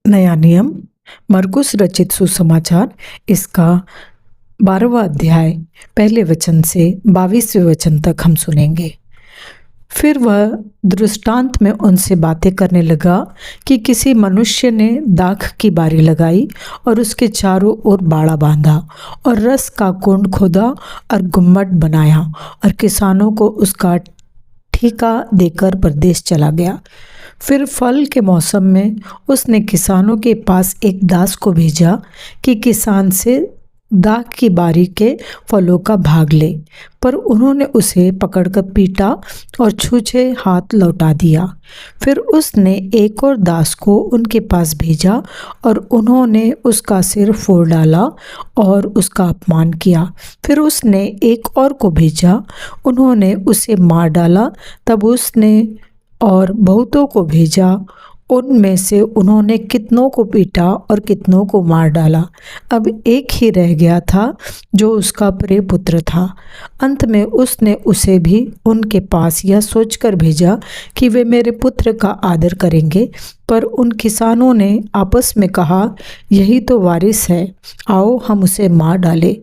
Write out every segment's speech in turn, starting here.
नया नियम मरकुस रचित सुसमाचार इसका 12वां अध्याय पहले वचन से 22वें वचन तक हम सुनेंगे। फिर वह दृष्टांत में उनसे बातें करने लगा कि किसी मनुष्य ने दाख की बारी लगाई और उसके चारों ओर बाड़ा बांधा और रस का कुंड खोदा और गुम्मट बनाया और किसानों को उसका ठेका देकर परदेश चला गया। फिर फल के मौसम में उसने किसानों के पास एक दास को भेजा कि किसान से दाख की बारी के फलों का भाग ले, पर उन्होंने उसे पकड़कर पीटा और छूछे हाथ लौटा दिया। फिर उसने एक और दास को उनके पास भेजा और उन्होंने उसका सिर फोड़ डाला और उसका अपमान किया। फिर उसने एक और को भेजा, उन्होंने उसे मार डाला। तब उसने और बहुतों को भेजा, उनमें से उन्होंने कितनों को पीटा और कितनों को मार डाला। अब एक ही रह गया था जो उसका प्रिय पुत्र था। अंत में उसने उसे भी उनके पास यह सोचकर भेजा कि वे मेरे पुत्र का आदर करेंगे। पर उन किसानों ने आपस में कहा, यही तो वारिस है, आओ हम उसे मार डालें,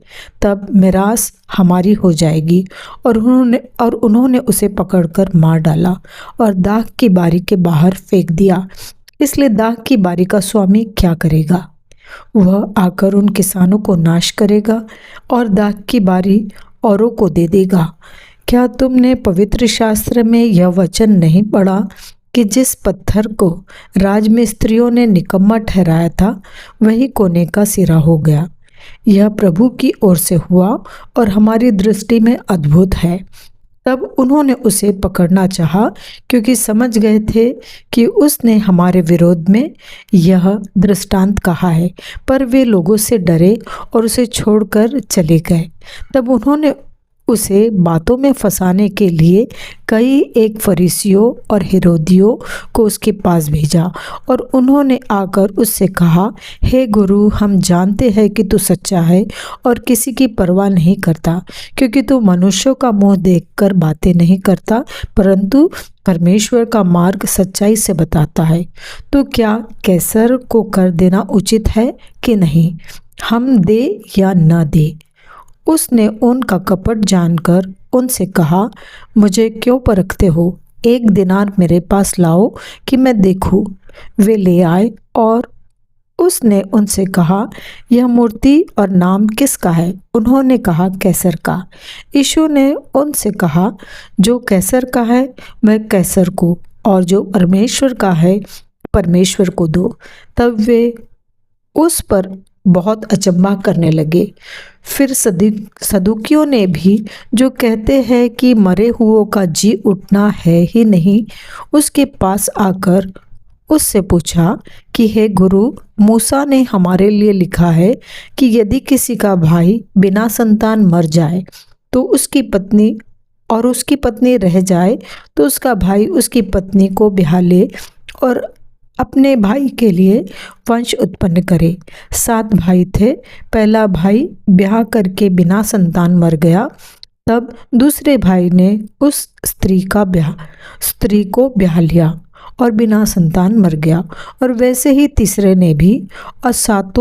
तब मिरास हमारी हो जाएगी। और उन्होंने उसे पकड़कर मार डाला और दाख की बारी के बाहर फेंक दिया। इसलिए दाख की बारी का स्वामी क्या करेगा? वह आकर उन किसानों को नाश करेगा और दाख की बारी औरों को दे देगा। क्या तुमने पवित्र शास्त्र में यह वचन नहीं पढ़ा कि जिस पत्थर को राजमिस्त्रियों ने निकम्मा ठहराया था, वही कोने का सिरा हो गया। यह प्रभु की ओर से हुआ और हमारी दृष्टि में अद्भुत है। तब उन्होंने उसे पकड़ना चाहा, क्योंकि समझ गए थे कि उसने हमारे विरोध में यह दृष्टांत कहा है। पर वे लोगों से डरे और उसे छोड़कर चले गए। तब उन्होंने उसे बातों में फंसाने के लिए एक फरीसियों और हेरोदियों को उसके पास भेजा और उन्होंने आकर उससे कहा, हे गुरु, हम जानते हैं कि तू सच्चा है और किसी की परवाह नहीं करता, क्योंकि तू मनुष्यों का मुंह देखकर बातें नहीं करता, परंतु परमेश्वर का मार्ग सच्चाई से बताता है। तो क्या कैसर को कर देना उचित है कि नहीं, हम दे या न दे? उसने उनका कपट जानकर उनसे कहा, मुझे क्यों परखते हो? 1 दिनार मेरे पास लाओ कि मैं देखूं। वे ले आए और उसने उनसे कहा, यह मूर्ति और नाम किसका है? उन्होंने कहा, कैसर का। यीशु ने उनसे कहा, जो कैसर का है वह कैसर को, और जो परमेश्वर का है परमेश्वर को दो। तब वे उस पर बहुत अचंभा करने लगे। फिर सदूकियों ने भी, जो कहते हैं कि मरे हुओं का जी उठना है ही नहीं, उसके पास आकर उससे पूछा कि हे गुरु, मूसा ने हमारे लिए लिखा है कि यदि किसी का भाई बिना संतान मर जाए तो उसकी पत्नी रह जाए तो उसका भाई उसकी पत्नी को ब्याह ले और अपने भाई के लिए वंश उत्पन्न करे। 7 भाई थे। पहला भाई ब्याह करके बिना संतान मर गया। तब दूसरे भाई ने उस स्त्री को ब्याह लिया और बिना संतान मर गया। और वैसे ही तीसरे ने भी, और 7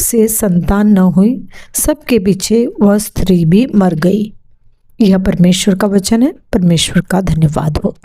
से संतान न हुई। सबके पीछे वह स्त्री भी मर गई। यह परमेश्वर का वचन है। परमेश्वर का धन्यवाद हो।